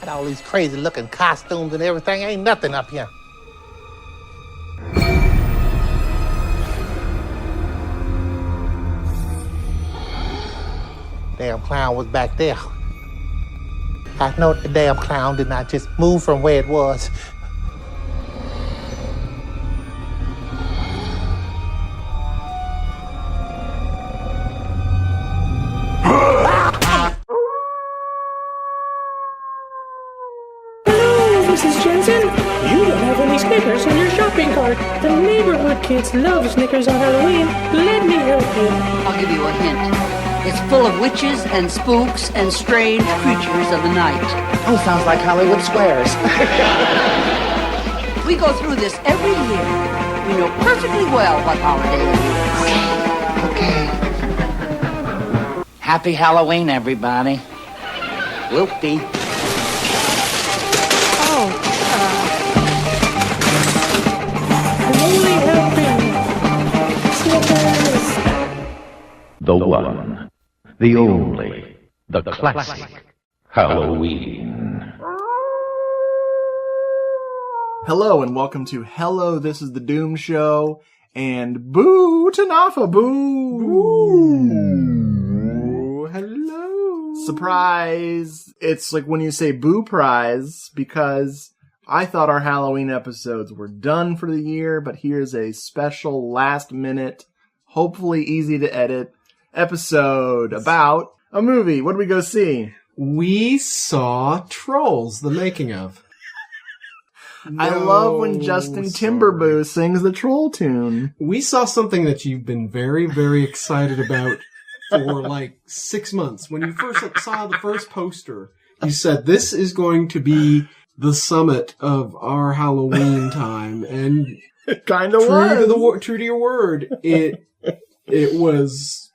Got all these crazy looking costumes and everything. Ain't nothing up here. Damn clown was back there. I know the damn clown did not just move from where it was. Mrs. Jensen, you don't have any Snickers in your shopping cart. The neighborhood kids love Snickers on Halloween. Let me help you. I'll give you a hint. It's full of witches and spooks and strange creatures of the night. Oh, sounds like Hollywood Squares. We go through this every year. We know perfectly well what holiday it is. Okay. Happy Halloween, everybody. Whoopie. Holy helping. Snickers. The one, the only, the classic Halloween. Hello and welcome to Hello, This is the Doom Show, and boo to Nafa, boo! Boo. Hello! Surprise! It's like when you say boo prize, because I thought our Halloween episodes were done for the year, but here's a special last minute, hopefully easy to edit, episode about a movie. What did we go see? We saw Trolls, the making of. I love when Justin Timberlake sings the troll tune. We saw something that you've been very, very excited about for like 6 months. When you first saw the first poster, you said, this is going to be the summit of our Halloween time. And it kind of was. True to your word, it was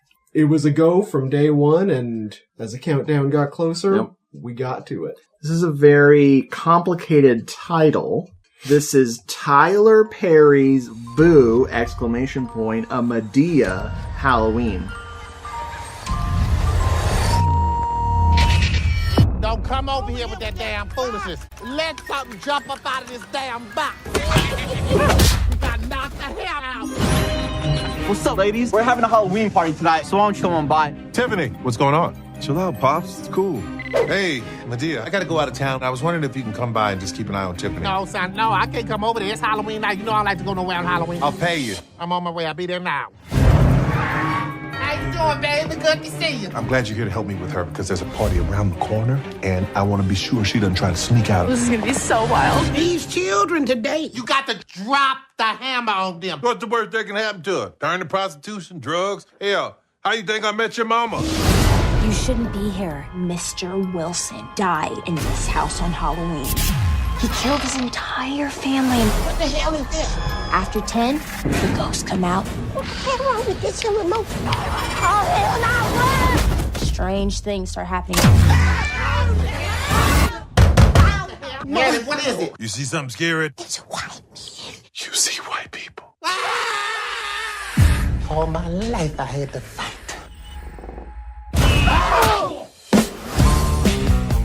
a go from day one, and as the countdown got closer, we got to it. This is a very complicated title. This is Tyler Perry's Boo! ! A Madea Halloween. Don't come over here with that damn foolishness. Let something jump up out of this damn box. You got knocked the hell out. What's up, ladies? We're having a Halloween party tonight, so why don't you come on by? Tiffany, what's going on? Chill out, Pops. It's cool. Hey, Madea, I gotta go out of town. I was wondering if you can come by and just keep an eye on Tiffany. No, son, no, I can't come over there. It's Halloween night. You know I like to go nowhere on Halloween. I'll pay you. I'm on my way. I'll be there now. How you doing, baby? Good to see you. I'm glad you're here to help me with her because there's a party around the corner, and I want to be sure she doesn't try to sneak out. This is gonna be so wild. These children today, you got to drop the hammer on them. What's the worst that can happen to her? Turn to prostitution, drugs? Hell, how you think I met your mama? You shouldn't be here. Mr. Wilson died in this house on Halloween. He killed his entire family. What the hell is this? After 10, the ghosts come out. What the hell wrong with this here remote? Oh, hell no! Strange things start happening. Daddy, what is it? You see something scary? It's white men. You see white people. All my life I had to fight.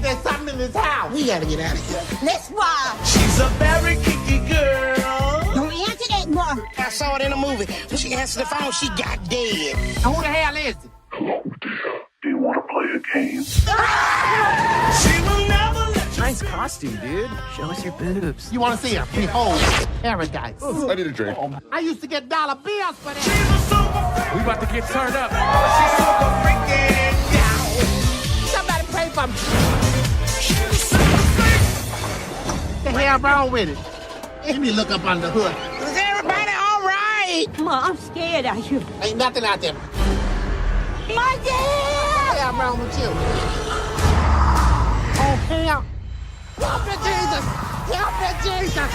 There's something in this house. We gotta get out of here. Let's walk. She's a very kinky girl. Don't answer that, Mark. I saw it in a movie. When she answered the phone, she got dead. Now who the hell is it? Hello, dear. Do you want to play a game? She will never let you. Nice costume, dude. Show us your boobs. You wanna see her? Behold, paradise. I need a drink. I used to get dollar bills for that. We about to get turned up. She's super freaking down. Somebody pray for me. What the hell wrong with it? Let me look up under the hood. Is everybody all right? Ma, I'm scared of you. Ain't nothing out there. My dad! What the hell wrong with you? Oh, hell. Help me, Jesus! Help me, Jesus!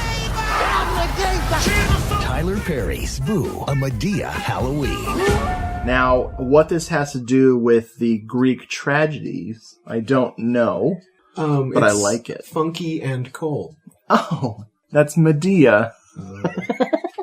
Help me, Jesus! Tyler Perry's Boo! A Madea Halloween. Now, what this has to do with the Greek tragedies, I don't know, but I like it. Funky and cold. Oh, that's Madea.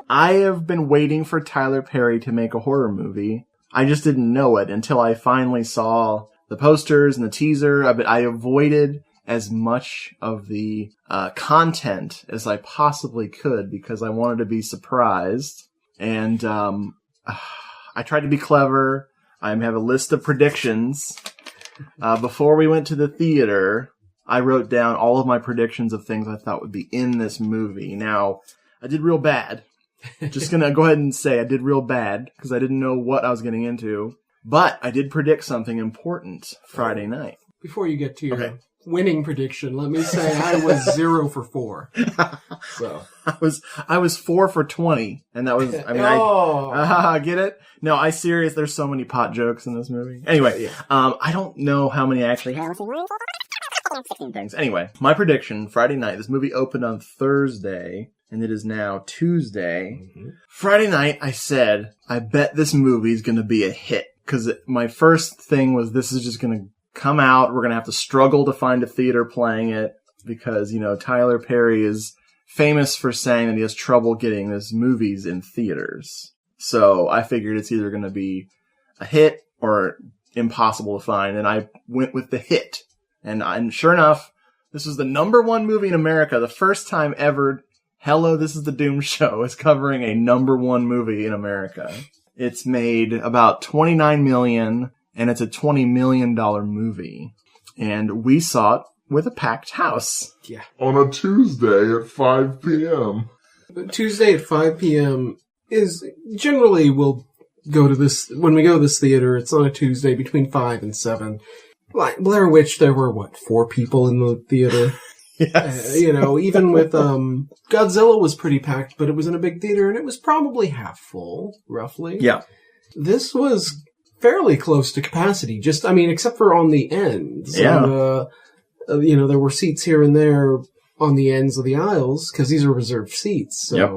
I have been waiting for Tyler Perry to make a horror movie. I just didn't know it until I finally saw the posters and the teaser. I avoided as much of the content as I possibly could because I wanted to be surprised. And I tried to be clever. I have a list of predictions. Before we went to the theater, I wrote down all of my predictions of things I thought would be in this movie. Now, I did real bad. Just gonna go ahead and say I did real bad because I didn't know what I was getting into. But I did predict something important Friday night. Before you get to your winning prediction, let me say I was 0 for 4. So I was 4 for 20, and that was I get it? No, I serious. There's so many pot jokes in this movie. Anyway, I don't know how many I actually have. Things. Anyway, my prediction Friday night. This movie opened on Thursday, and it is now Tuesday. Mm-hmm. Friday night, I said I bet this movie is going to be a hit because my first thing was this is just going to come out. We're going to have to struggle to find a theater playing it because, Tyler Perry is famous for saying that he has trouble getting his movies in theaters. So I figured it's either going to be a hit or impossible to find. And I went with the hit. And sure enough, this was the _1 movie in America. The first time ever Hello, This is the Doom Show is covering a #1 movie in America. It's made about $29 million. And it's a $20 million movie. And we saw it with a packed house. Yeah. On a Tuesday at 5 p.m. Tuesday at 5 p.m. is generally we'll go to this, when we go to this theater, it's on a Tuesday between 5 and 7. Like Blair Witch, there were, 4 people in the theater? Yes. Even with Godzilla was pretty packed, but it was in a big theater and it was probably half full, roughly. Yeah. This was fairly close to capacity, except for on the ends. Yeah. And, there were seats here and there on the ends of the aisles, because these are reserved seats, so. Yep.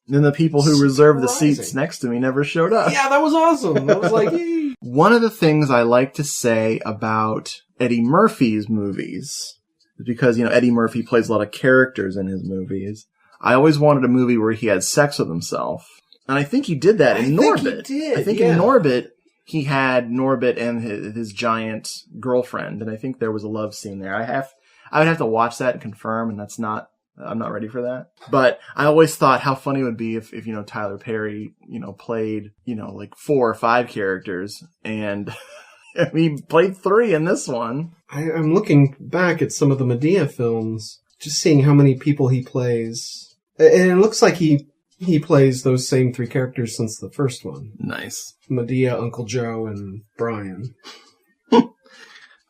Then the people who reserved the seats next to me never showed up. Yeah, that was awesome. I was like, yay. One of the things I like to say about Eddie Murphy's movies is because, Eddie Murphy plays a lot of characters in his movies. I always wanted a movie where he had sex with himself. And I think he did that in Norbit. I think in Norbit, he had Norbit and his giant girlfriend, and I think there was a love scene there. I would have to watch that and confirm, and I'm not ready for that. But I always thought how funny it would be if Tyler Perry, played, like 4 or 5 characters, and he played 3 in this one. I'm looking back at some of the Madea films, just seeing how many people he plays. And it looks like he plays those same 3 characters since the first one. Nice. Madea, Uncle Joe, and Brian.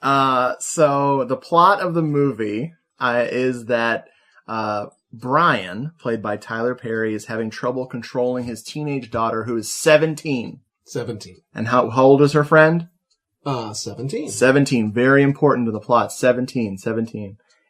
So the plot of the movie is that Brian, played by Tyler Perry, is having trouble controlling his teenage daughter, who is 17. 17. And how old is her friend? 17. 17. Very important to the plot. 17.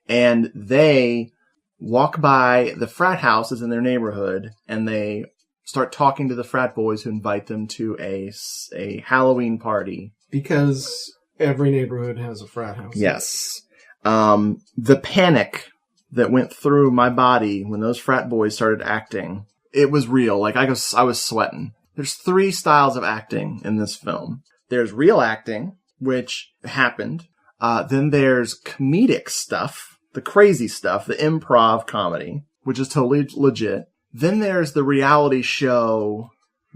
And they walk by the frat houses in their neighborhood, and they start talking to the frat boys who invite them to a Halloween party. Because every neighborhood has a frat house. Yes. The panic that went through my body when those frat boys started acting, it was real. Like, I was sweating. There's 3 styles of acting in this film. There's real acting, which happened. Then there's comedic stuff, the crazy stuff, the improv comedy, which is totally legit. Then there's the reality show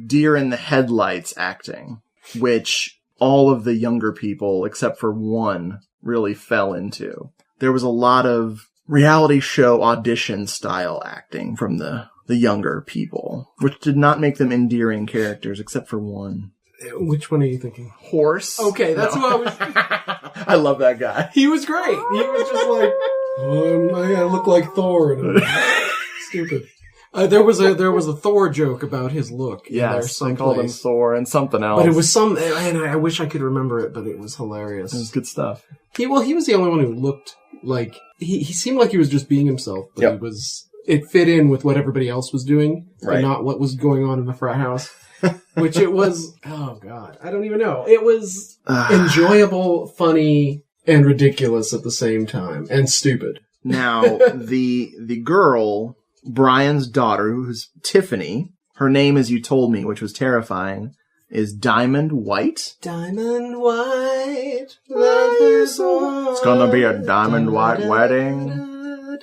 deer in the headlights acting, which all of the younger people, except for one, really fell into. There was a lot of reality show audition style acting from the younger people, which did not make them endearing characters, except for one. Which one are you thinking? Horse. Okay, that's who I was... I love that guy. He was great. He was just like, I look like Thor. And stupid. There was a Thor joke about his look. Yes, they called him Thor and something else. But it was and I wish I could remember it, but it was hilarious. It was good stuff. He was the only one who looked like, he seemed like he was just being himself, but it fit in with what everybody else was doing, and not what was going on in the frat house. Which it was, oh God, I don't even know. It was enjoyable, funny, and ridiculous at the same time, and stupid. Now, the girl, Brian's daughter, who's Tiffany, her name, as you told me, which was terrifying, is Diamond White. Diamond White. It's gonna be a diamond white wedding.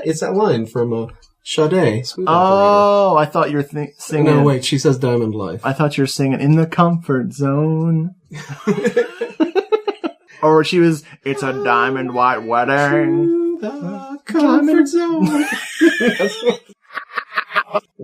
It's that line from Sade. Oh, I thought you were singing. No, wait, she says Diamond Life. I thought you were singing In the Comfort Zone. Or she was, it's a diamond white wedding. The comfort zone.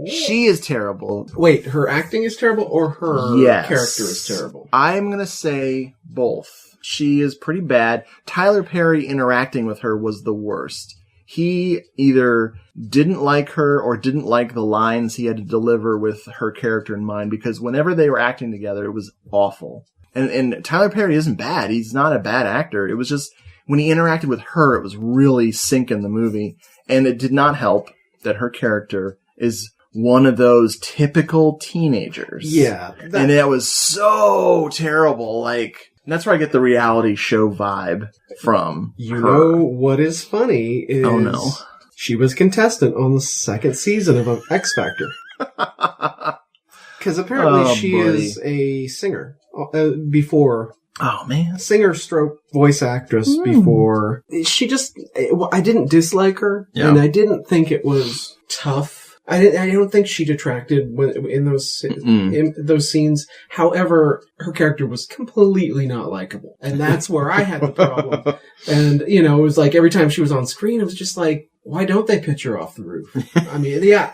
She is terrible. Wait, her acting is terrible or her character is terrible? I'm going to say both. She is pretty bad. Tyler Perry interacting with her was the worst. He either didn't like her or didn't like the lines he had to deliver with her character in mind, because whenever they were acting together, it was awful. And Tyler Perry isn't bad. He's not a bad actor. It was just when he interacted with her, it was really sinking the movie. And it did not help that her character is one of those typical teenagers. Yeah. And it was so terrible. Like, that's where I get the reality show vibe from. You know what is funny is she was contestant on the second season of X Factor. Because apparently she is a singer before. Oh, man. Singer stroke voice actress before. She just, I didn't dislike her, and I didn't think it was tough. I don't think she detracted in those scenes. However, her character was completely not likable, and that's where I had the problem. And it was like every time she was on screen, it was just like, why don't they pitch her off the roof? I mean, yeah,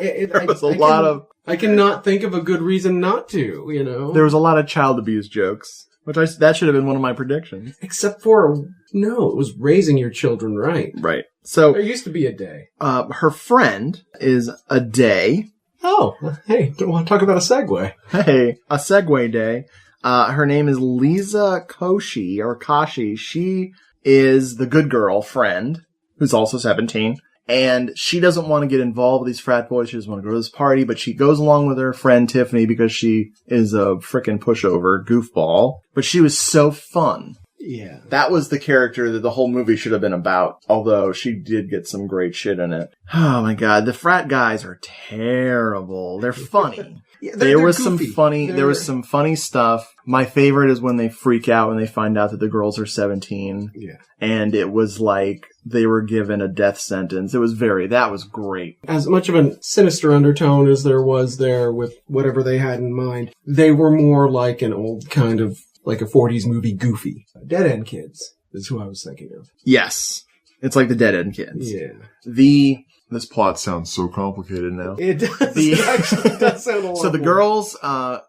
I cannot think of a good reason not to. There was a lot of child abuse jokes, which that should have been one of my predictions. Except for it was raising your children right. Right. So there used to be a day. Her friend is a day. Oh, hey, don't want to talk about a segue. Hey, a segue day. Her name is Lisa Koshy. She is the good girl friend who's also 17. And she doesn't want to get involved with these frat boys. She doesn't want to go to this party, but she goes along with her friend Tiffany because she is a frickin' pushover, goofball. But she was so fun. Yeah. That was the character that the whole movie should have been about, although she did get some great shit in it. Oh my god, the frat guys are terrible. They're funny. There was some funny stuff. My favorite is when they freak out when they find out that the girls are 17. Yeah. And it was like they were given a death sentence. That was great. As much of a sinister undertone as there was there with whatever they had in mind, they were more like an old kind of, like a 40s movie Goofy. Dead End Kids is who I was thinking of. Yes. It's like the Dead End Kids. Yeah. This plot sounds so complicated now. It does. It actually does sound a lot So the girls,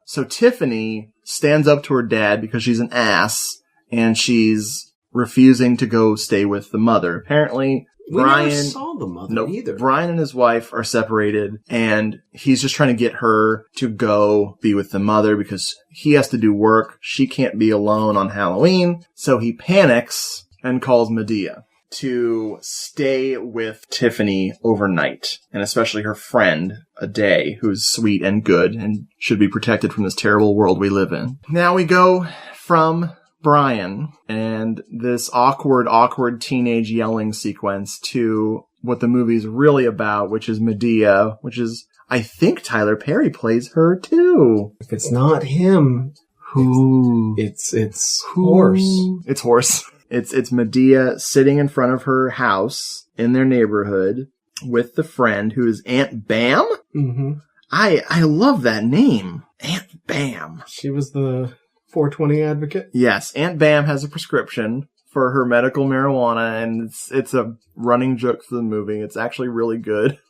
so Tiffany stands up to her dad because she's an ass, and she's refusing to go stay with the mother. Apparently, Brian never saw the mother either. Brian and his wife are separated, and he's just trying to get her to go be with the mother because he has to do work. She can't be alone on Halloween, so he panics and calls Madea to stay with Tiffany overnight, and especially her friend, Ade, who's sweet and good and should be protected from this terrible world we live in. Now we go from Brian and this awkward teenage yelling sequence to what the movie's really about, which is Madea, which is, I think Tyler Perry plays her too. If it's not him, who? It's Horse. It's Horse. It's Madea sitting in front of her house in their neighborhood with the friend who is Aunt Bam. Mm-hmm. I love that name, Aunt Bam. She was the 420 advocate. Yes, Aunt Bam has a prescription for her medical marijuana, and it's a running joke for the movie. It's actually really good.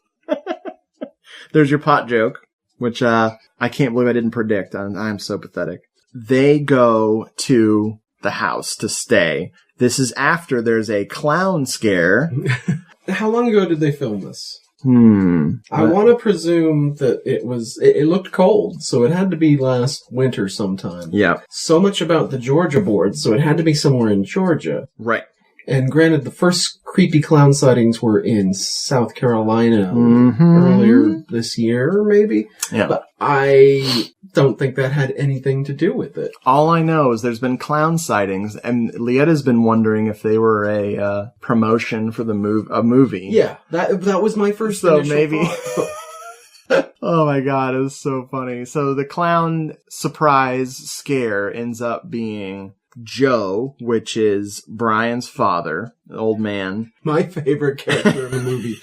There's your pot joke, which I can't believe I didn't predict. I'm so pathetic. They go to the house to stay. This is after there's a clown scare. How long ago did they film this? I want to presume that it looked cold, so it had to be last winter sometime. Yeah. So much about the Georgia board, so it had to be somewhere in Georgia. Right. And granted, the first creepy clown sightings were in South Carolina earlier this year, maybe? Yeah. But I don't think that had anything to do with it. All I know is there's been clown sightings, and Lietta's been wondering if they were a promotion for a movie. Yeah, that was my first so initial maybe. thought. Oh my god, it was so funny. So the clown surprise scare ends up being Joe, which is Brian's father, the old man. My favorite character in the movie.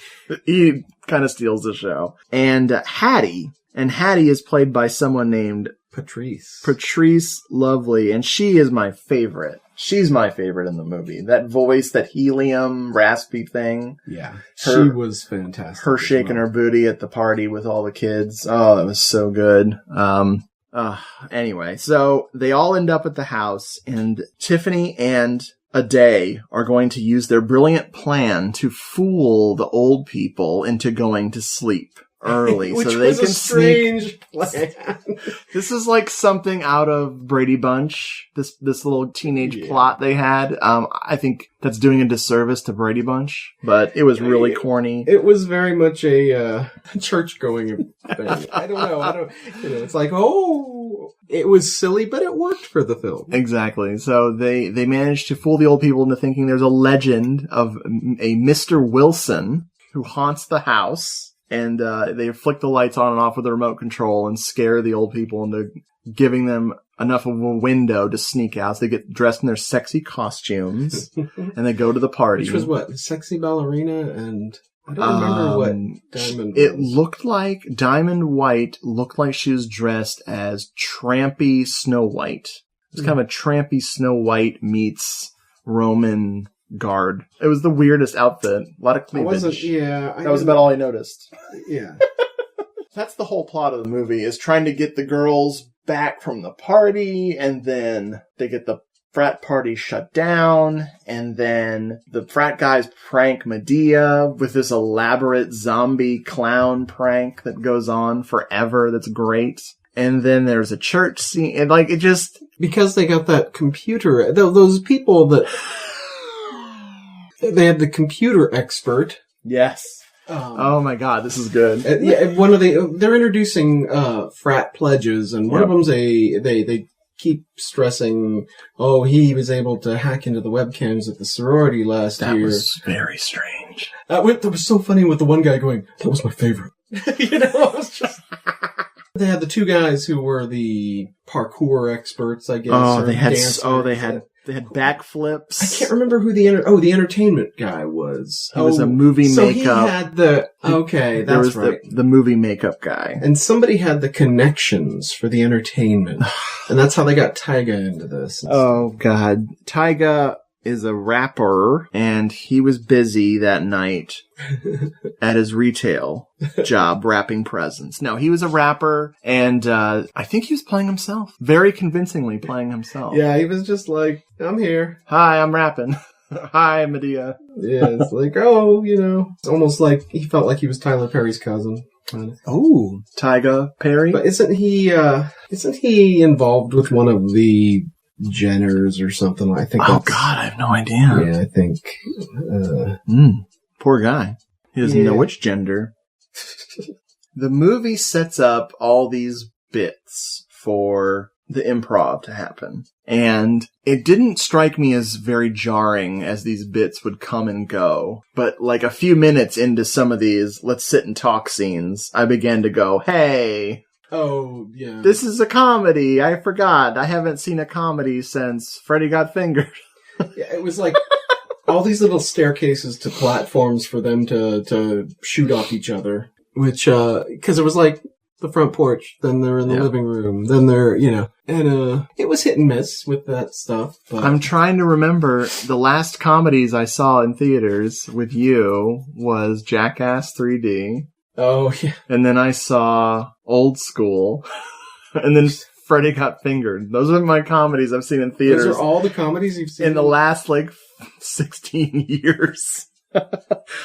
He kind of steals the show. And Hattie. And Hattie is played by someone named Patrice Lovely, and she is my favorite. She's my favorite in the movie. That voice, that helium, raspy thing. Yeah, she was fantastic. Her shaking her booty at the party with all the kids. Oh, that was so good. Anyway, so they all end up at the house, and Tiffany and Aday are going to use their brilliant plan to fool the old people into going to sleep early Which so they was can a strange plan. This is like something out of Brady Bunch, this little teenage plot they had. I think that's doing a disservice to Brady Bunch, but it was really corny. It was very much a church-going thing. I don't know. It's like, it was silly, but it worked for the film. Exactly. So they managed to fool the old people into thinking there's a legend of a Mr. Wilson who haunts the house. And they flick the lights on and off with the remote control and scare the old people into giving them enough of a window to sneak out. So they get dressed in their sexy costumes and they go to the party. Which was what? Sexy ballerina and... I don't remember what Diamond was. It looked like Diamond White looked like she was dressed as trampy Snow White. It was kind of a trampy Snow White meets Roman guard. It was the weirdest outfit. A lot of cleavage. That was about all I noticed. Yeah. That's the whole plot of the movie, is trying to get the girls back from the party, and then they get the frat party shut down, and then the frat guys prank Madea with this elaborate zombie clown prank that goes on forever. That's great. And then there's a church scene, and it just... Because they got that computer, those people that... They had the computer expert. Yes. Oh my god, this is good. They're introducing frat pledges, and one of them's they keep stressing, he was able to hack into the webcams at the sorority last year. That was very strange. That was so funny with the one guy going, "That was my favorite." It was just... They had the two guys who were the parkour experts, I guess. They had backflips. I can't remember who the entertainment guy was. He was a movie makeup. So he had that's right. The movie makeup guy. And somebody had the connections for the entertainment. And that's how they got Tyga into this. Oh, God. Tyga is a rapper, and he was busy that night at his retail job wrapping presents. No, he was a rapper, and I think he was playing himself. Very convincingly playing himself. Yeah, he was just like, "I'm here. Hi, I'm rapping. Hi, Madea." Yeah, it's like, it's almost like he felt like he was Tyler Perry's cousin. Oh, Tyga Perry? But isn't he involved with one of the Jenners or something? I think. Oh God, I have no idea. Yeah, I think. Poor guy. He doesn't know which gender. The movie sets up all these bits for the improv to happen, and it didn't strike me as very jarring as these bits would come and go. But a few minutes into some of these let's sit and talk scenes, I began to go, "Hey. Oh, yeah. This is a comedy. I forgot. I haven't seen a comedy since Freddy Got Fingered." Yeah, it was like all these little staircases to platforms for them to shoot off each other. Which, because it was like the front porch, then they're in the living room, then they're, and it was hit and miss with that stuff. But I'm trying to remember the last comedies I saw in theaters with you was Jackass 3D. Oh, yeah. And then I saw Old School. And then Freddy Got Fingered. Those are my comedies I've seen in theaters. Those are all the comedies you've seen? In the last, 16 years.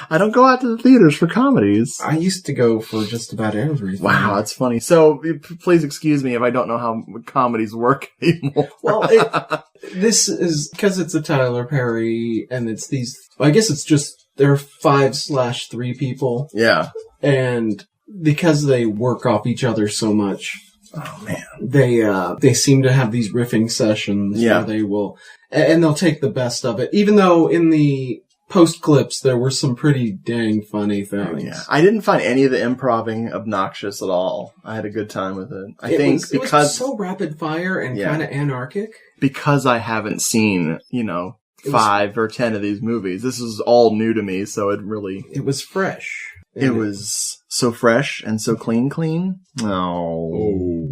I don't go out to the theaters for comedies. I used to go for just about everything. Wow, that's funny. So, please excuse me if I don't know how comedies work anymore. Well, this is, because it's a Tyler Perry, and it's these, I guess it's just, there are 5/3 people. Yeah. And because they work off each other so much, oh man, they seem to have these riffing sessions where they will, and they'll take the best of it. Even though in the post clips, there were some pretty dang funny things. Oh, yeah. I didn't find any of the improving obnoxious at all. I had a good time with it. It was so rapid fire and kind of anarchic. Because I haven't seen, 5 or 10 of these movies. This is all new to me, so it was fresh. It was so fresh and so clean. Oh.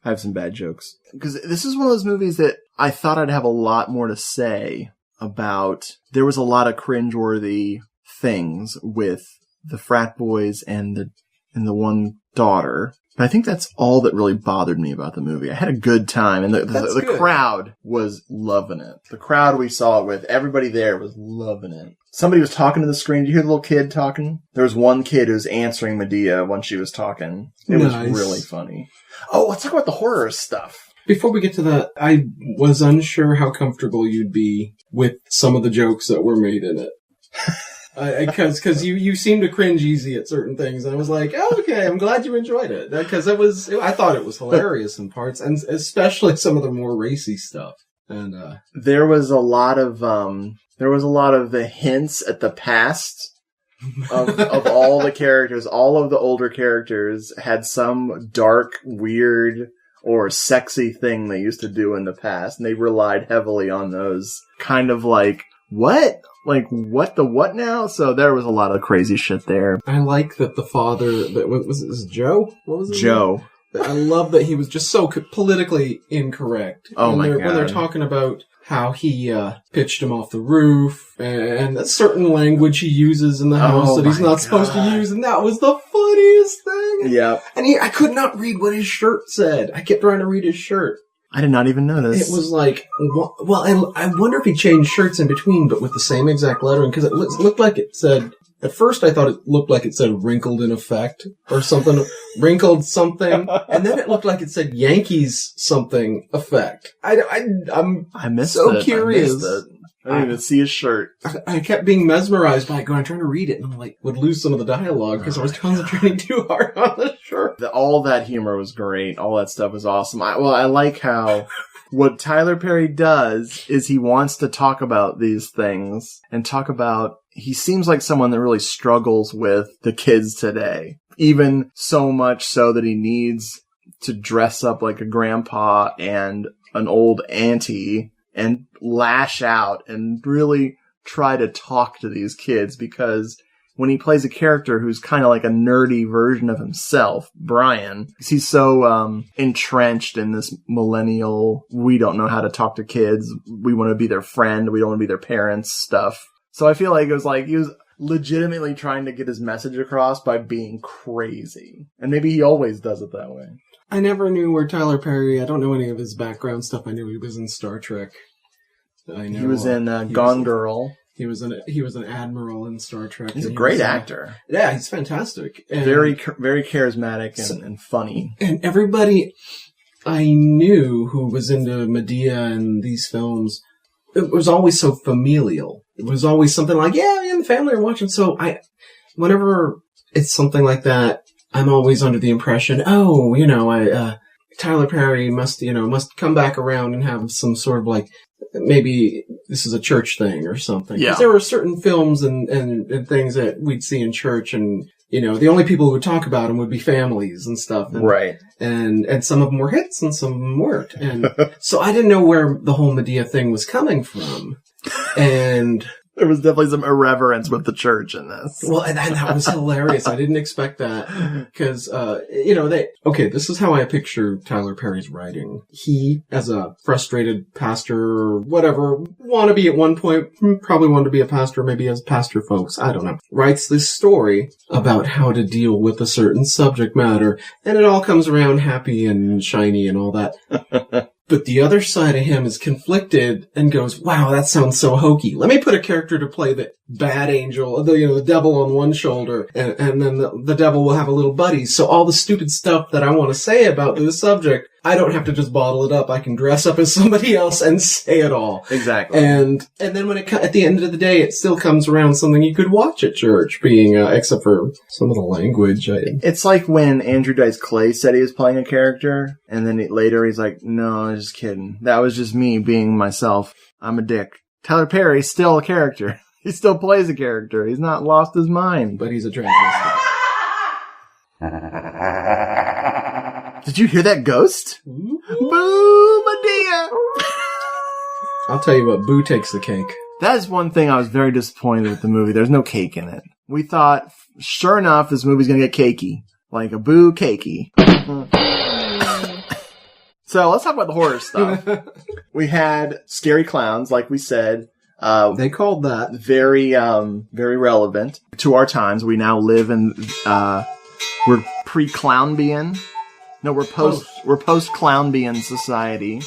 I have some bad jokes. Because this is one of those movies that I thought I'd have a lot more to say about. There was a lot of cringeworthy things with the frat boys and the one daughter. But I think that's all that really bothered me about the movie. I had a good time, and the crowd was loving it. The crowd we saw it with, everybody there was loving it. Somebody was talking to the screen. Did you hear the little kid talking? There was one kid who was answering Madea when she was talking. It was really funny. Oh, let's talk about the horror stuff. Before we get to that, I was unsure how comfortable you'd be with some of the jokes that were made in it. Because you seem to cringe easy at certain things. I was like, oh, okay, I'm glad you enjoyed it. Because I thought it was hilarious in parts, and especially some of the more racy stuff. And there was a lot of the hints at the past of all the characters. All of the older characters had some dark, weird, or sexy thing they used to do in the past, and they relied heavily on those kind of like, what? Like, what the what now? So there was a lot of crazy shit there. I like that the father, was it Joe? What was it? Joe. I love that he was just so politically incorrect. Oh my God. When they're talking about how he pitched him off the roof, and a certain language he uses in the house that he's not supposed to use, and that was the funniest thing. Yeah. And I could not read what his shirt said. I kept trying to read his shirt. I did not even notice. It was like, well, I wonder if he changed shirts in between, but with the same exact lettering, because it looked like it said, at first I thought it looked like it said wrinkled in effect, or something, wrinkled something, and then it looked like it said Yankees something effect. I missed so it. curious. I didn't even see his shirt. I kept being mesmerized by it, trying to read it, and I'm like, would lose some of the dialogue because I was concentrating too hard on the shirt. All that humor was great. All that stuff was awesome. I like how what Tyler Perry does is he wants to talk about these things and talk about, he seems like someone that really struggles with the kids today. Even so much so that he needs to dress up like a grandpa and an old auntie and lash out and really try to talk to these kids, because when he plays a character who's kind of like a nerdy version of himself, Brian, he's so entrenched in this millennial, we don't know how to talk to kids, we want to be their friend, we don't want to be their parents stuff. So I feel like it was like he was legitimately trying to get his message across by being crazy. And maybe he always does it that way. I never knew where Tyler Perry, I don't know any of his background stuff. I knew he was in Star Trek. He was in Gone Girl. He was an admiral in Star Trek. He's a great actor. Yeah, he's fantastic. And very charismatic and funny. And everybody I knew who was into Madea and these films, it was always so familial. It was always something like, yeah, the family are watching. So whenever it's something like that, I'm always under the impression, Tyler Perry must come back around and have some sort of like, maybe this is a church thing or something. Yeah. Because there were certain films and things that we'd see in church, and the only people who would talk about them would be families and stuff. And, right. And some of them were hits and some of them weren't. And so I didn't know where the whole Madea thing was coming from. And there was definitely some irreverence with the church in this. Well, and that was hilarious. I didn't expect that because, this is how I picture Tyler Perry's writing. He, as a frustrated pastor or whatever, wannabe at one point, probably wanted to be a pastor, maybe as pastor folks, I don't know, writes this story about how to deal with a certain subject matter, and it all comes around happy and shiny and all that. But the other side of him is conflicted and goes, wow, that sounds so hokey. Let me put a character to play the bad angel, the devil on one shoulder, and then the devil will have a little buddy. So all the stupid stuff that I want to say about this subject, I don't have to just bottle it up. I can dress up as somebody else and say it all. Exactly. And then when at the end of the day, it still comes around something you could watch at church, being, except for some of the language. It's like when Andrew Dice Clay said he was playing a character, and then later he's like, no, I'm just kidding. That was just me being myself. I'm a dick. Tyler Perry's still a character. He still plays a character. He's not lost his mind. But he's a transvestite. Did you hear that ghost? Boo, Madea! I'll tell you what, Boo takes the cake. That is one thing I was very disappointed with the movie. There's no cake in it. We thought, sure enough, this movie's gonna get cakey. Like a Boo cakey. So let's talk about the horror stuff. We had scary clowns, like we said. They called that. Very relevant to our times. We now live in, we're pre-Clownbian. No, we're post-Clownbian society.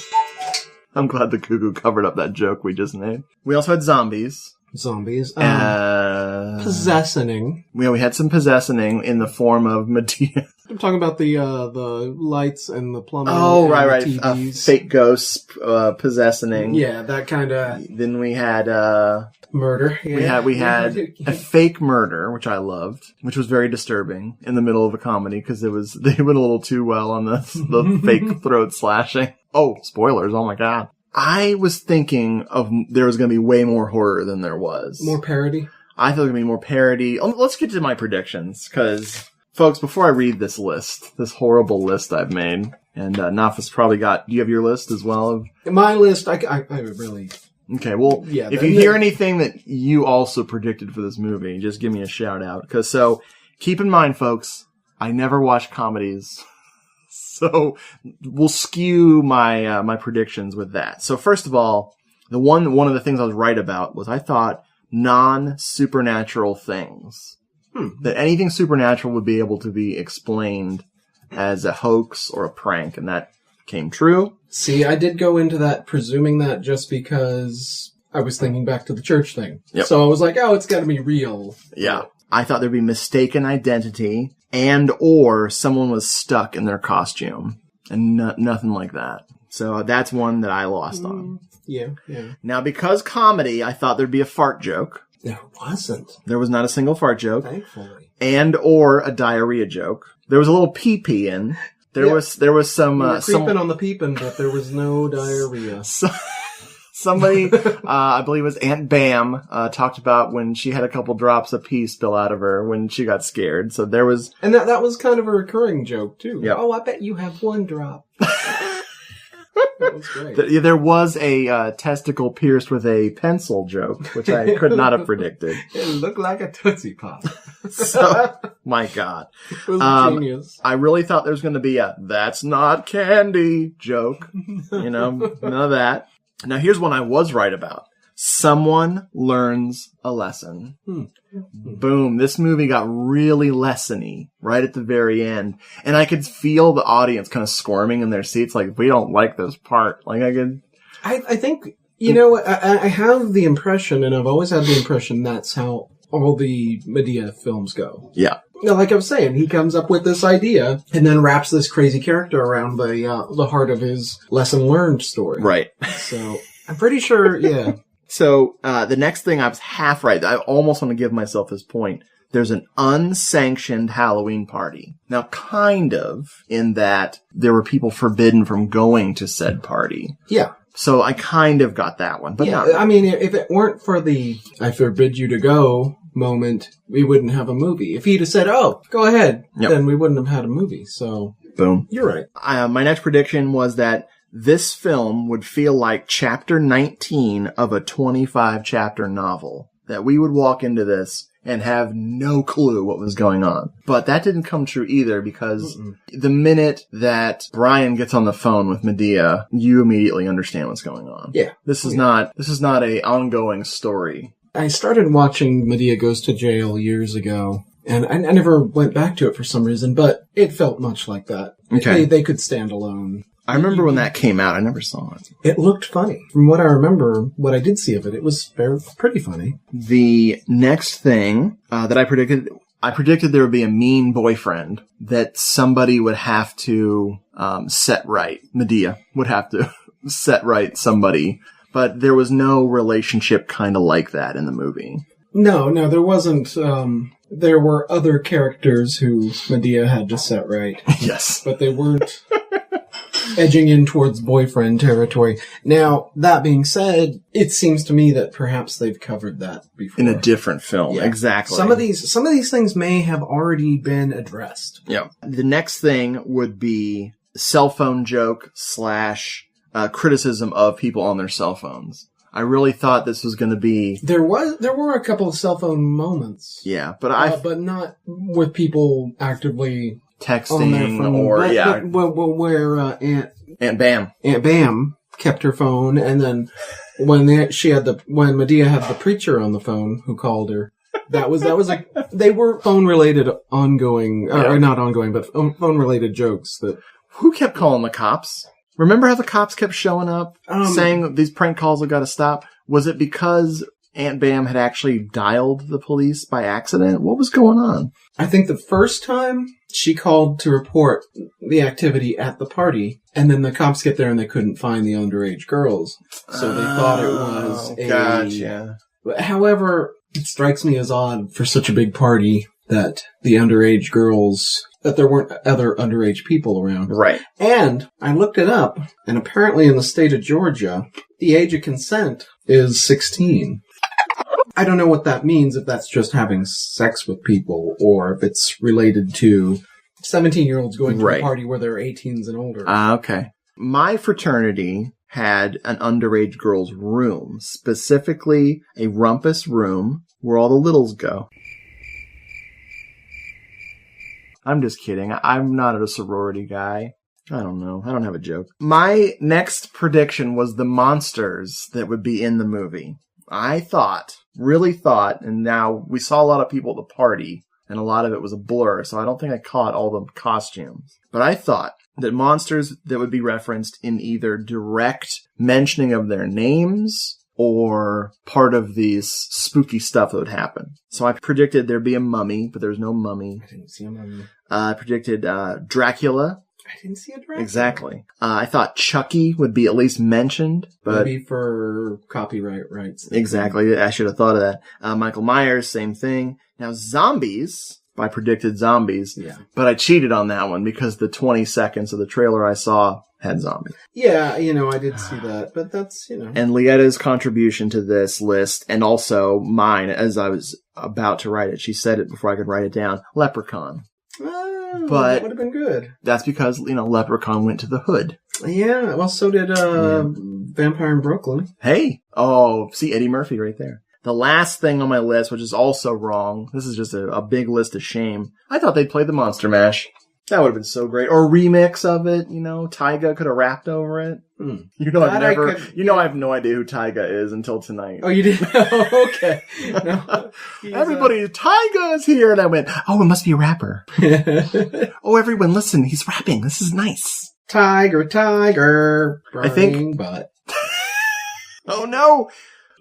I'm glad the Cuckoo covered up that joke we just made. We also had zombies. Possessioning. We had some possessioning in the form of Madea. I'm talking about the lights and the plumbing. Oh, right. TVs. Fake ghosts possessioning. Yeah, that kind of. Then we had murder. Yeah. We had a fake murder, which I loved, which was very disturbing in the middle of a comedy because they went a little too well on the fake throat slashing. Oh, spoilers! Oh my god. I was thinking there was going to be way more horror than there was. More parody? I thought there was going to be more parody. Let's get to my predictions, because, folks, before I read this list, this horrible list I've made, and Nafa's probably got... Do you have your list as well? My list, I really... Okay, well, yeah, if you hear anything that you also predicted for this movie, just give me a shout out. So, keep in mind, folks, I never watch comedies. So we'll skew my predictions with that. So first of all, one of the things I was right about was I thought non-supernatural things. That anything supernatural would be able to be explained as a hoax or a prank, and that came true. See, I did go into that presuming that just because I was thinking back to the church thing. Yep. So I was like, oh, it's got to be real. Yeah. I thought there'd be mistaken identity and or someone was stuck in their costume and nothing like that. So that's one that I lost on. Yeah. Now, because comedy, I thought there'd be a fart joke. There wasn't. There was not a single fart joke. Thankfully. And or a diarrhea joke. There was a little pee-pee in. There was some... We were creeping on the peeping, but there was no diarrhea. Somebody, I believe it was Aunt Bam, talked about when she had a couple drops of pee spill out of her when she got scared. So there was... And that was kind of a recurring joke, too. Yep. Oh, I bet you have one drop. That was great. There was a testicle pierced with a pencil joke, which I could not have predicted. It looked like a Tootsie Pop. So, my God. It was genius. I really thought there was going to be a "that's not candy" joke. None of that. Now, here's one I was right about. Someone learns a lesson. Boom. This movie got really lesson-y right at the very end. And I could feel the audience kind of squirming in their seats like, we don't like this part. Like, I think, I have the impression, and I've always had the impression that's how all the Madea films go. Yeah. Like I was saying, he comes up with this idea and then wraps this crazy character around the heart of his lesson learned story. Right. So I'm pretty sure, yeah. So the next thing I was half right. I almost want to give myself this point. There's an unsanctioned Halloween party. Now, kind of, in that there were people forbidden from going to said party. Yeah. So I kind of got that one. But yeah, not. I mean, if it weren't for the "I forbid you to go" moment, we wouldn't have a movie. If he'd have said, "Oh, go ahead," then we wouldn't have had a movie. So, boom. You're right. My next prediction was that this film would feel like chapter 19 of a 25-chapter novel. That we would walk into this and have no clue what was going on. But that didn't come true either, because the minute that Brian gets on the phone with Madea, you immediately understand what's going on. Yeah. This is not a ongoing story. I started watching Madea Goes to Jail years ago, and I never went back to it for some reason, but it felt much like that. Okay. They could stand alone. I remember when that came out. I never saw it. It looked funny. From what I remember, what I did see of it, it was pretty funny. The next thing that I predicted there would be a mean boyfriend that somebody would have to set right. Madea would have to set right somebody. But there was no relationship kind of like that in the movie. No, there wasn't. There were other characters who Madea had to set right. Yes. But they weren't edging in towards boyfriend territory. Now, that being said, it seems to me that perhaps they've covered that before. In a different film. Yeah. Exactly. Some of these things may have already been addressed. Yeah. The next thing would be cell phone joke / criticism of people on their cell phones. I really thought this was going to be... There were a couple of cell phone moments. Yeah, but but not with people actively texting on their phone. Where Aunt Bam kept her phone, and then when Madea had the preacher on the phone who called her, that was like they were phone related ongoing or not ongoing, but phone related jokes that. Who kept calling the cops? Remember how the cops kept showing up saying these prank calls have got to stop? Was it because Aunt Bam had actually dialed the police by accident? What was going on? I think the first time she called to report the activity at the party, and then the cops get there and they couldn't find the underage girls. So they thought it was a... Gotcha. However, it strikes me as odd for such a big party that the underage girls... that there weren't other underage people around. Right. And I looked it up, and apparently in the state of Georgia, the age of consent is 16. I don't know what that means, if that's just having sex with people, or if it's related to 17-year-olds going to a party where they're 18s and older. Okay. My fraternity had an underage girls' room, specifically a rumpus room where all the littles go. I'm just kidding. I'm not a sorority guy. I don't know. I don't have a joke. My next prediction was the monsters that would be in the movie. I really thought, and now we saw a lot of people at the party, and a lot of it was a blur, so I don't think I caught all the costumes. But I thought that monsters that would be referenced in either direct mentioning of their names or part of these spooky stuff that would happen. So I predicted there'd be a mummy, but there's no mummy. I didn't see a mummy. I predicted Dracula. I didn't see a Dracula. Exactly. I thought Chucky would be at least mentioned, but maybe for copyright rights. Exactly. I should have thought of that. Michael Myers, same thing. Now zombies. I predicted zombies. Yeah. But I cheated on that one because the 20 seconds of the trailer I saw had zombies. Yeah, I did see that, but that's, And Lietta's contribution to this list, and also mine, as I was about to write it, she said it before I could write it down, Leprechaun. But that would have been good. That's because, Leprechaun went to the hood. Yeah, well, so did Vampire in Brooklyn. Hey! Oh, see Eddie Murphy right there. The last thing on my list, which is also wrong, this is just a big list of shame. I thought they'd play the Monster Mash. That would have been so great. Or a remix of it, Tyga could have rapped over it. I have no idea who Tyga is until tonight. Oh, you didn't know? Okay. No, everybody, Tyga is here. And I went, oh, it must be a rapper. Oh, everyone, listen, he's rapping. This is nice. Tiger, I think. Butt. Oh, no.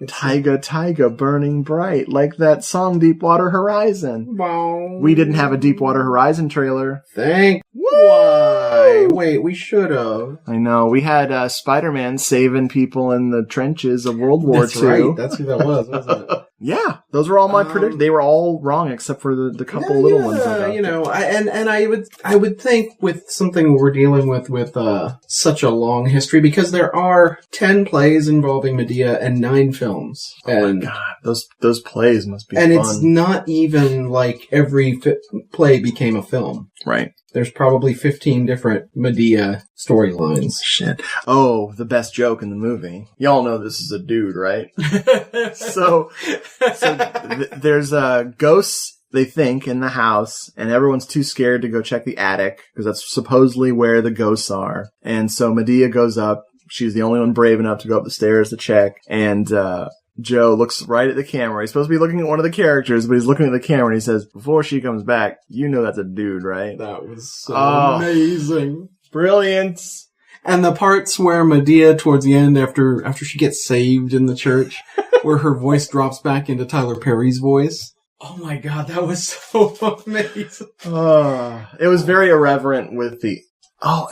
Tyga, burning bright, like that song Deepwater Horizon. Wow. We didn't have a Deepwater Horizon trailer. Why? Wait, we should have. I know. We had Spider-Man saving people in the trenches of World War II. That's right. That's who that was, wasn't it? Yeah, those were all my predictions. They were all wrong except for the couple little ones. I would think with something we're dealing with such a long history, because there are 10 plays involving Madea and 9 films. Oh my god, those plays must be fun. And it's not even like every play became a film. Right. There's probably 15 different Madea storylines. Shit. Oh, the best joke in the movie. Y'all know this is a dude, right? So there's ghosts, they think, in the house, and everyone's too scared to go check the attic, because that's supposedly where the ghosts are. And so Madea goes up. She's the only one brave enough to go up the stairs to check, and Joe looks right at the camera. He's supposed to be looking at one of the characters, but he's looking at the camera and he says, before she comes back, that's a dude, right? That was so amazing. Brilliant. And the parts where Madea, towards the end, after she gets saved in the church, where her voice drops back into Tyler Perry's voice. Oh my god, that was so amazing. It was very irreverent with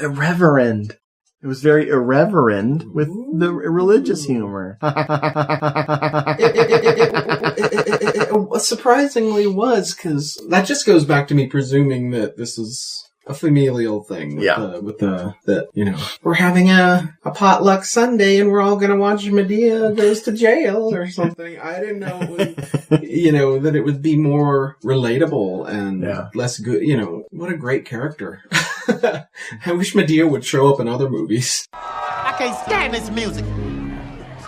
irreverent. It was very irreverent with the religious humor. It surprisingly was, because that just goes back to me presuming that this is a familial thing. Yeah. With the we're having a potluck Sunday and we're all going to watch Madea Goes to Jail or something. I didn't know it would, that it would be more relatable and less good. What a great character. I wish Madea would show up in other movies. I can't stand this music.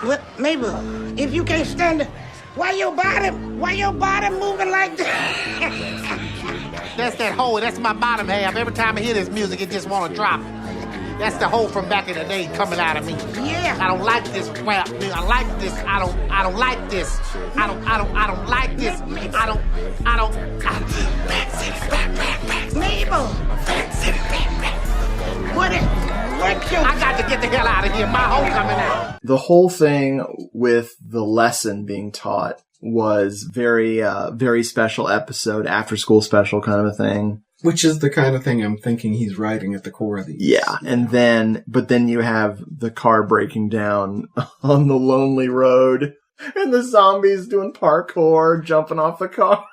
What, Mabel, if you can't stand it, why your body moving like that? That's that hole. That's my bottom half. Every time I hear this music, it just want to drop. That's the hole from back in the day coming out of me. Yeah. I don't like this rap. I like this. I don't like this. I don't like this. I don't. Mabel. I got to get the hell out of here. My hole coming out. The whole thing with the lesson being taught was very, very special episode, after school special kind of a thing. Which is the kind of thing I'm thinking he's writing at the core of these. Yeah, but then you have the car breaking down on the lonely road, and the zombies doing parkour, jumping off the car.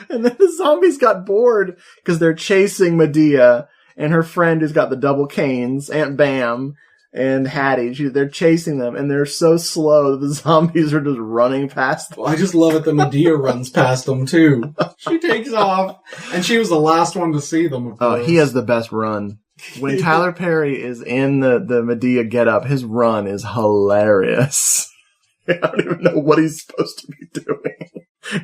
And then the zombies got bored because they're chasing Madea and her friend who's got the double canes, Aunt Bam and Hattie. They're chasing them, and they're so slow that the zombies are just running past them. I just love it that Madea runs past them, too. She takes off, and she was the last one to see them, of course. He has the best run. When Tyler Perry is in the Madea getup, his run is hilarious. I don't even know what he's supposed to be doing.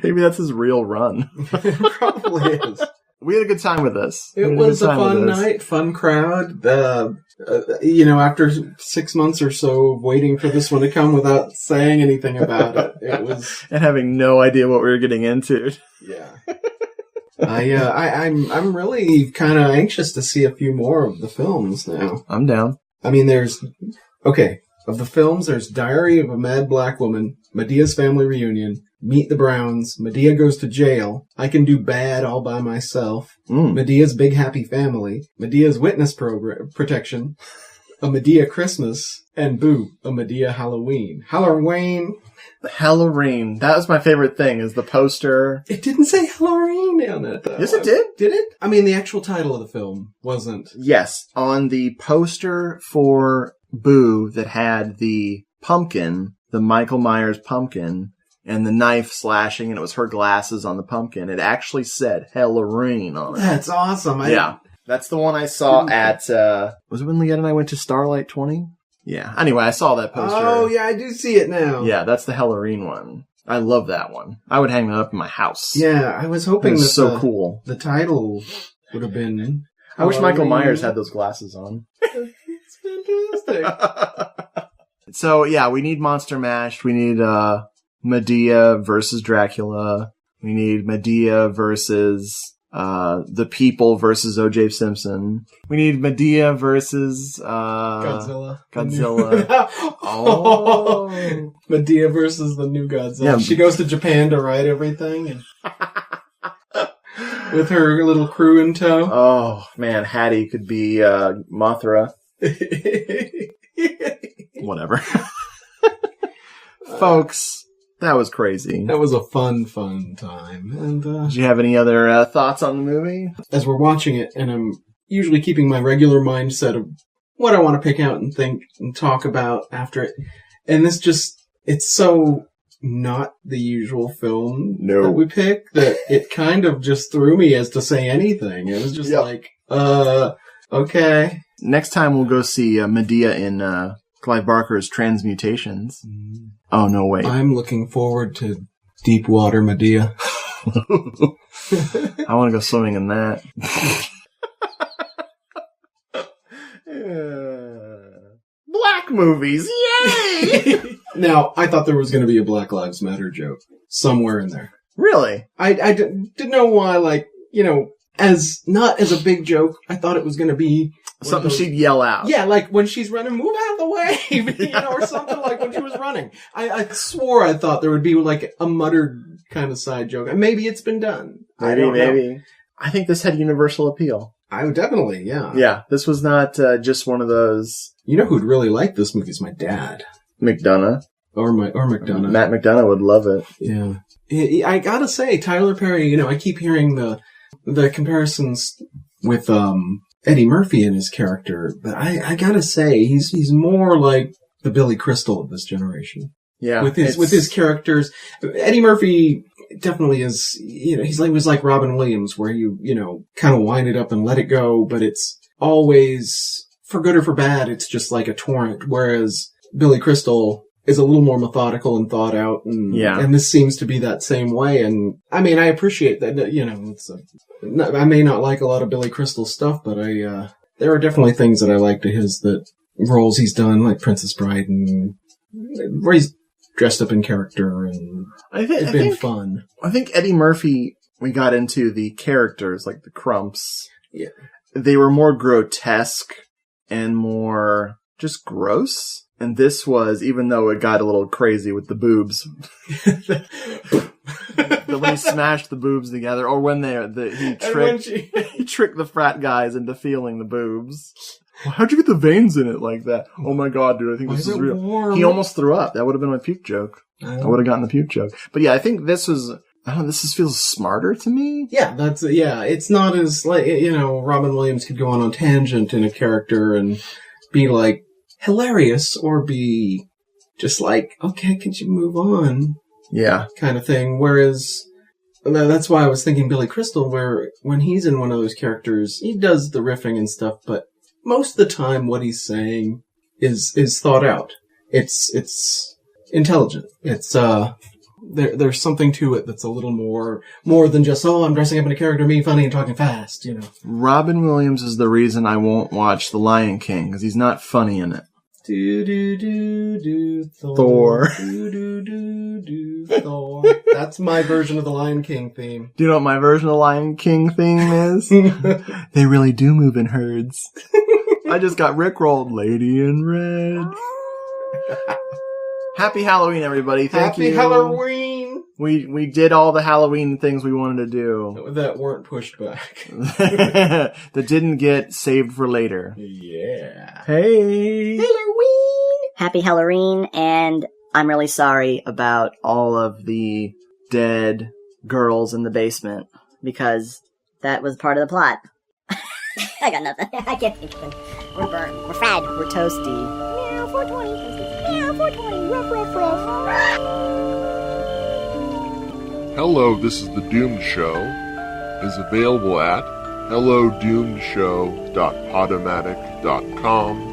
Maybe that's his real run. It probably is. We had a good time with this. It was a fun night, fun crowd. After 6 months or so of waiting for this one to come without saying anything about it, it was... And having no idea what we were getting into. Yeah. I'm really kind of anxious to see a few more of the films now. I'm down. I mean, of the films, there's Diary of a Mad Black Woman, Medea's Family Reunion, Meet the Browns, Madea Goes to Jail, I Can Do Bad All By Myself, Medea's Big Happy Family, Medea's Witness Protection, A Madea Christmas, and Boo, A Madea Halloween. Halloween. That was my favorite thing, is the poster. It didn't say Halloween on it, though. Yes, it did. Did it? I mean, the actual title of the film wasn't. Yes. On the poster for Boo that had the pumpkin, the Michael Myers pumpkin, and the knife slashing, and it was her glasses on the pumpkin. It actually said Halloween on it. That's awesome. That's the one I saw at, was it when Leanne and I went to Starlight 20? Yeah. Anyway, I saw that poster. Oh, yeah, I do see it now. Yeah, that's the Halloween one. I love that one. I would hang that up in my house. Yeah, I was hoping that so cool. The title would have been Halloween. I wish Michael Myers had those glasses on. It's fantastic. So, yeah, we need Monster Mash. We need, Madea versus Dracula. We need Madea versus The People versus O.J. Simpson. We need Madea versus Godzilla. Oh. Madea versus the new Godzilla. Yeah. She goes to Japan to write everything and with her little crew in tow. Oh, man, Hattie could be Mothra. Whatever. Folks, that was crazy. That was a fun time. And did you have any other thoughts on the movie? As we're watching it, and I'm usually keeping my regular mindset of what I want to pick out and think and talk about after it. And this it's so not the usual film that we pick that it kind of just threw me as to say anything. It was just okay. Next time we'll go see Madea in Clive Barker's Transmutations. Oh, no, wait. I'm looking forward to Deepwater Madea. I want to go swimming in that. Black movies, yay! Now, I thought there was going to be a Black Lives Matter joke somewhere in there. Really? I didn't know why, as not as a big joke, I thought it was going to be something she'd yell out. Yeah, like when she's running, move out of the way, or something like when she was running. I swore I thought there would be like a muttered kind of side joke. And maybe it's been done. Maybe. I think this had universal appeal. I would definitely, yeah. Yeah, this was not just one of those. You know who'd really like this movie is my dad. McDonough. Or McDonough. Matt McDonough would love it. Yeah. I gotta say, Tyler Perry, I keep hearing the comparisons with Eddie Murphy and his character, but I gotta say, he's more like the Billy Crystal of this generation. Yeah. With his characters. Eddie Murphy definitely is, was like Robin Williams, where you kind of wind it up and let it go, but it's always, for good or for bad, it's just like a torrent, whereas Billy Crystal is a little more methodical and thought out, and this seems to be that same way. And I mean, I appreciate that. I may not like a lot of Billy Crystal stuff, but there are definitely things that I like to his roles he's done, like Princess Bride, and where he's dressed up in character, and it's been fun. I think Eddie Murphy, we got into the characters like the Crumps. Yeah, they were more grotesque and more just gross. And this was, even though it got a little crazy with the boobs, when he smashed the boobs together, or when he tricked the frat guys into feeling the boobs. Well, how'd you get the veins in it like that? Oh my god, dude, I think this is real. Warm? He almost threw up. That would have been my puke joke. I would have gotten the puke joke. But yeah, I think this was, this just feels smarter to me. Yeah, it's not as like, Robin Williams could go on a tangent in a character and be like, hilarious, or be just like, okay, could you move on? Yeah. Kind of thing. Whereas, that's why I was thinking Billy Crystal, where when he's in one of those characters, he does the riffing and stuff, but most of the time what he's saying is thought out. It's intelligent. It's, there's something to it that's a little more than just, I'm dressing up in a character, being funny and talking fast, Robin Williams is the reason I won't watch The Lion King, because he's not funny in it. Thor. Thor. That's my version of the Lion King theme. Do you know what my version of the Lion King theme is? They really do move in herds. I just got rickrolled. Lady in red. Happy Halloween, everybody. Thank you. Happy Halloween. We did all the Halloween things we wanted to do. That weren't pushed back. That didn't get saved for later. Yeah. Hey. Halloween. Happy Halloween, and I'm really sorry about all of the dead girls in the basement, because that was part of the plot. I got nothing. I can't think of it. We're burnt. We're fried. We're toasty. Meow, 420. Meow, 420. Ruff, ruff, ruff. Hello, This is the Doomed Show is available at hellodoomedshow.podomatic.com.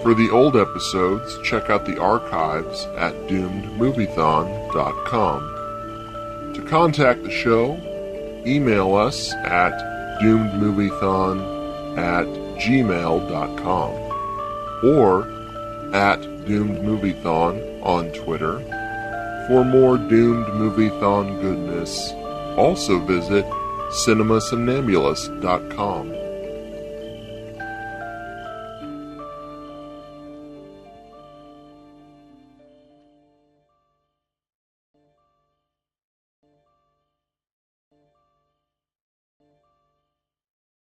For the old episodes, check out the archives at doomedmoviethon.com. To contact the show, email us at doomedmoviethon@gmail.com or at doomedmoviethon on Twitter. For more Doomed Moviethon goodness, also visit cinemasomnambulist.com.